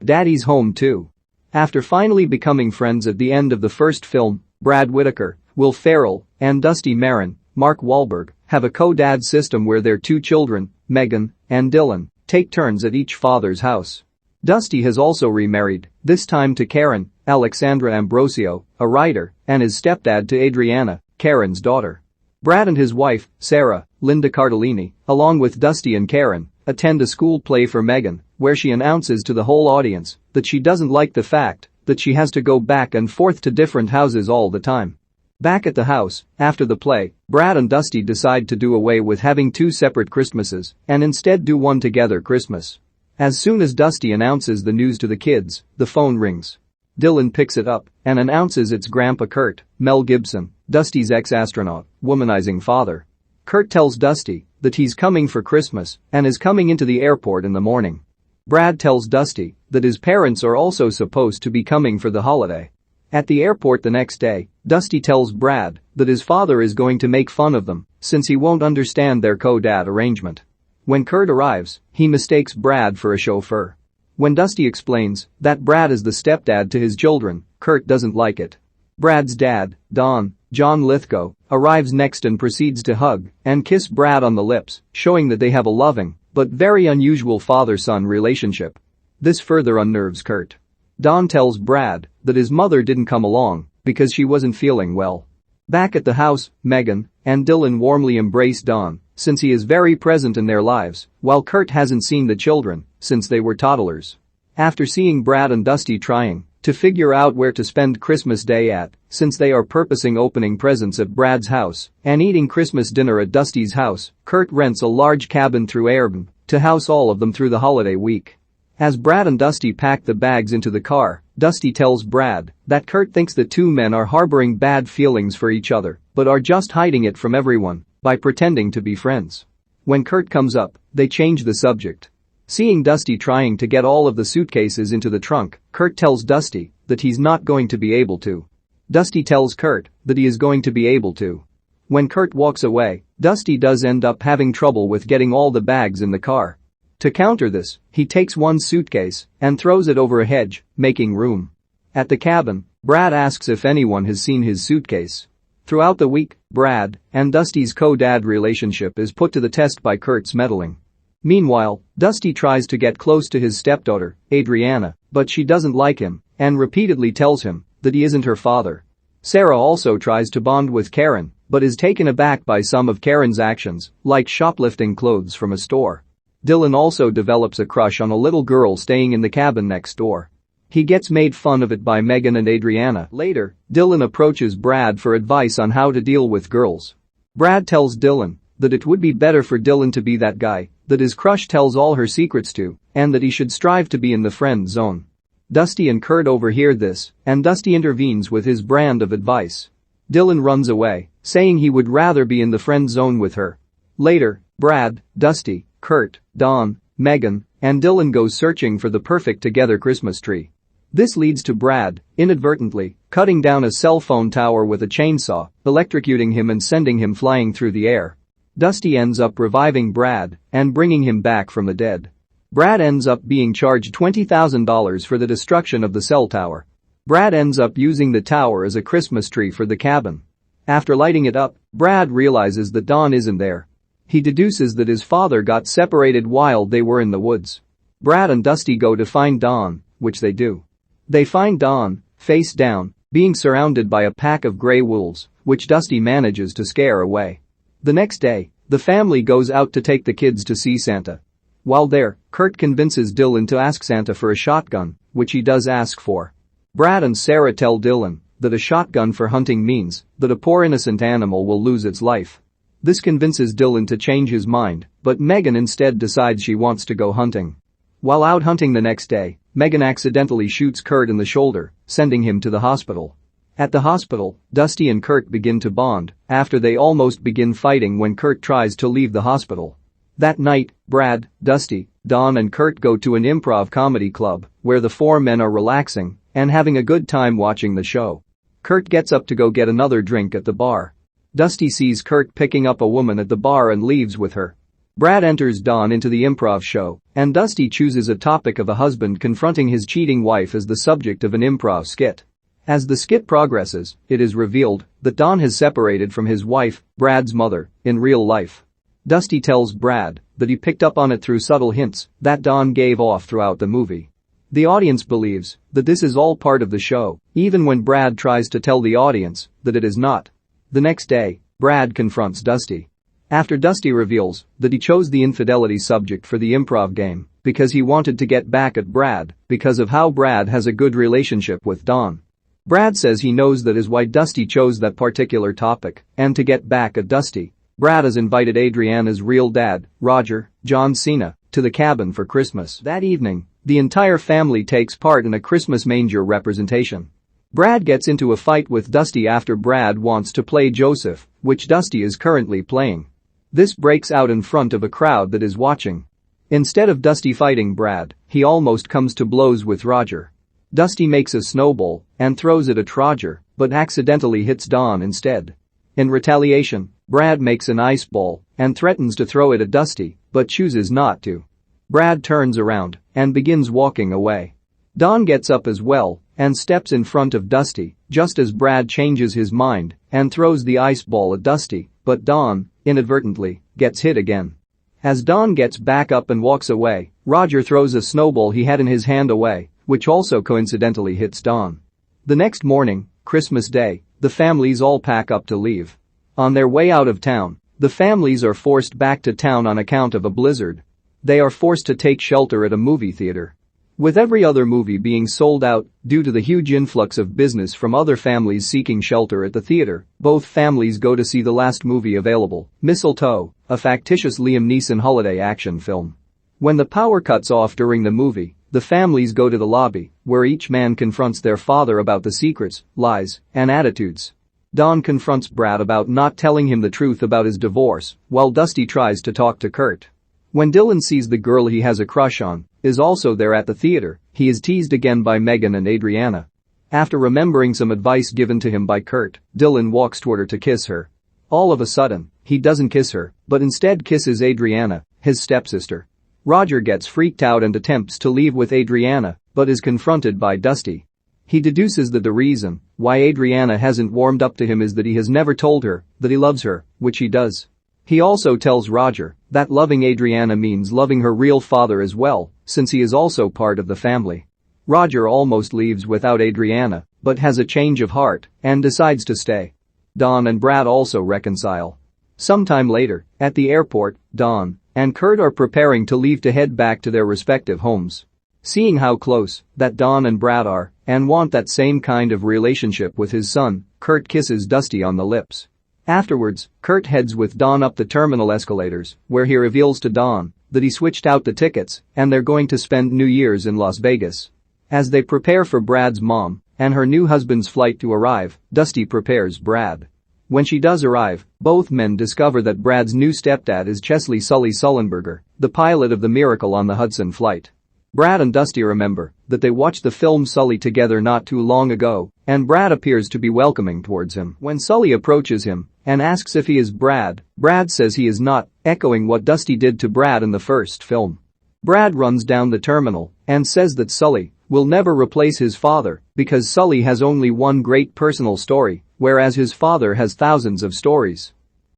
Daddy's home too. After finally becoming friends at the end of the first film, Brad Whitaker, Will Ferrell, and Dusty Marin, Mark Wahlberg, have a co-dad system where their two children, Megan and Dylan, take turns at each father's house. Dusty has also remarried, this time to Karen, Alessandra Ambrosio, a writer, and his stepdad to Adriana, Karen's daughter. Brad and his wife, Sarah, Linda Cardellini, along with Dusty and Karen, attend a school play for Megan, where she announces to the whole audience that she doesn't like the fact that she has to go back and forth to different houses all the time. Back at the house, after the play, Brad and Dusty decide to do away with having two separate Christmases and instead do one together Christmas. As soon as Dusty announces the news to the kids, the phone rings. Dylan picks it up and announces it's Grandpa Kurt, Mel Gibson, Dusty's ex-astronaut, womanizing father. Kurt tells Dusty that he's coming for Christmas and is coming into the airport in the morning. Brad tells Dusty that his parents are also supposed to be coming for the holiday. At the airport the next day, Dusty tells Brad that his father is going to make fun of them since he won't understand their co-dad arrangement. When Kurt arrives, he mistakes Brad for a chauffeur. When Dusty explains that Brad is the stepdad to his children, Kurt doesn't like it. Brad's dad, John Lithgow, arrives next and proceeds to hug and kiss Brad on the lips, showing that they have a loving but very unusual father-son relationship. This further unnerves Kurt. Don tells Brad that his mother didn't come along because she wasn't feeling well. Back at the house, Megan and Dylan warmly embrace Don since he is very present in their lives, while Kurt hasn't seen the children since they were toddlers. After seeing Brad and Dusty trying to figure out where to spend Christmas Day at, since they are purposing opening presents at Brad's house and eating Christmas dinner at Dusty's house, Kurt rents a large cabin through Airbnb to house all of them through the holiday week. As Brad and Dusty pack the bags into the car, Dusty tells Brad that Kurt thinks the two men are harboring bad feelings for each other but are just hiding it from everyone by pretending to be friends. When Kurt comes up, they change the subject. Seeing Dusty trying to get all of the suitcases into the trunk, Kurt tells Dusty that he's not going to be able to. Dusty tells Kurt that he is going to be able to. When Kurt walks away, Dusty does end up having trouble with getting all the bags in the car. To counter this, he takes one suitcase and throws it over a hedge, making room. At the cabin, Brad asks if anyone has seen his suitcase. Throughout the week, Brad and Dusty's co-dad relationship is put to the test by Kurt's meddling. Meanwhile, Dusty tries to get close to his stepdaughter, Adriana, but she doesn't like him and repeatedly tells him that he isn't her father. Sarah also tries to bond with Karen, but is taken aback by some of Karen's actions, like shoplifting clothes from a store. Dylan also develops a crush on a little girl staying in the cabin next door. He gets made fun of it by Megan and Adriana. Later, Dylan approaches Brad for advice on how to deal with girls. Brad tells Dylan that it would be better for Dylan to be that guy that his crush tells all her secrets to, and that he should strive to be in the friend zone. Dusty and Kurt overhear this, and Dusty intervenes with his brand of advice. Dylan runs away, saying he would rather be in the friend zone with her. Later, Brad, Dusty, Kurt, Don, Megan, and Dylan go searching for the perfect together Christmas tree. This leads to Brad, inadvertently, cutting down a cell phone tower with a chainsaw, electrocuting him and sending him flying through the air. Dusty ends up reviving Brad and bringing him back from the dead. Brad ends up being charged $20,000 for the destruction of the cell tower. Brad ends up using the tower as a Christmas tree for the cabin. After lighting it up, Brad realizes that Don isn't there. He deduces that his father got separated while they were in the woods. Brad and Dusty go to find Don, which they do. They find Don, face down, being surrounded by a pack of gray wolves, which Dusty manages to scare away. The next day, the family goes out to take the kids to see Santa. While there, Kurt convinces Dylan to ask Santa for a shotgun, which he does ask for. Brad and Sarah tell Dylan that a shotgun for hunting means that a poor innocent animal will lose its life. This convinces Dylan to change his mind, but Megan instead decides she wants to go hunting. While out hunting the next day, Megan accidentally shoots Kurt in the shoulder, sending him to the hospital. At the hospital, Dusty and Kurt begin to bond after they almost begin fighting when Kurt tries to leave the hospital. That night, Brad, Dusty, Don and Kurt go to an improv comedy club where the four men are relaxing and having a good time watching the show. Kurt gets up to go get another drink at the bar. Dusty sees Kurt picking up a woman at the bar and leaves with her. Brad enters Dawn into the improv show, and Dusty chooses a topic of a husband confronting his cheating wife as the subject of an improv skit. As the skit progresses, it is revealed that Don has separated from his wife, Brad's mother, in real life. Dusty tells Brad that he picked up on it through subtle hints that Don gave off throughout the movie. The audience believes that this is all part of the show, even when Brad tries to tell the audience that it is not. The next day, Brad confronts Dusty. After Dusty reveals that he chose the infidelity subject for the improv game because he wanted to get back at Brad because of how Brad has a good relationship with Don. Brad says he knows that is why Dusty chose that particular topic, and to get back at Dusty, Brad has invited Adriana's real dad, Roger, John Cena, to the cabin for Christmas. That evening, the entire family takes part in a Christmas manger representation. Brad gets into a fight with Dusty after Brad wants to play Joseph, which Dusty is currently playing. This breaks out in front of a crowd that is watching. Instead of Dusty fighting Brad, he almost comes to blows with Roger. Dusty makes a snowball and throws it at Roger, but accidentally hits Don instead. In retaliation, Brad makes an ice ball and threatens to throw it at Dusty, but chooses not to. Brad turns around and begins walking away. Don gets up as well and steps in front of Dusty just as Brad changes his mind and throws the ice ball at Dusty, but Don, inadvertently, gets hit again. As Don gets back up and walks away, Roger throws a snowball he had in his hand away, which also coincidentally hits Don. The next morning, Christmas Day, the families all pack up to leave. On their way out of town, the families are forced back to town on account of a blizzard. They are forced to take shelter at a movie theater. With every other movie being sold out due to the huge influx of business from other families seeking shelter at the theater, both families go to see the last movie available, Mistletoe, a factitious Liam Neeson holiday action film. When the power cuts off during the movie, the families go to the lobby, where each man confronts their father about the secrets, lies, and attitudes. Don confronts Brad about not telling him the truth about his divorce, while Dusty tries to talk to Kurt. When Dylan sees the girl he has a crush on is also there at the theater, he is teased again by Megan and Adriana. After remembering some advice given to him by Kurt, Dylan walks toward her to kiss her. All of a sudden, he doesn't kiss her, but instead kisses Adriana, his stepsister. Roger gets freaked out and attempts to leave with Adriana, but is confronted by Dusty. He deduces that the reason why Adriana hasn't warmed up to him is that he has never told her that he loves her, which he does. He also tells Roger that loving Adriana means loving her real father as well, since he is also part of the family. Roger almost leaves without Adriana, but has a change of heart and decides to stay. Don and Brad also reconcile. Sometime later, at the airport, Don and Kurt are preparing to leave to head back to their respective homes. Seeing how close that Don and Brad are and want that same kind of relationship with his son, Kurt kisses Dusty on the lips. Afterwards, Kurt heads with Don up the terminal escalators, where he reveals to Don that he switched out the tickets and they're going to spend New Year's in Las Vegas. As they prepare for Brad's mom and her new husband's flight to arrive, Dusty prepares Brad. When she does arrive, both men discover that Brad's new stepdad is Chesley Sully Sullenberger, the pilot of the Miracle on the Hudson flight. Brad and Dusty remember that they watched the film Sully together not too long ago, and Brad appears to be welcoming towards him. When Sully approaches him and asks if he is Brad, Brad says he is not, echoing what Dusty did to Brad in the first film. Brad runs down the terminal and says that Sully will never replace his father because Sully has only one great personal story, whereas his father has thousands of stories.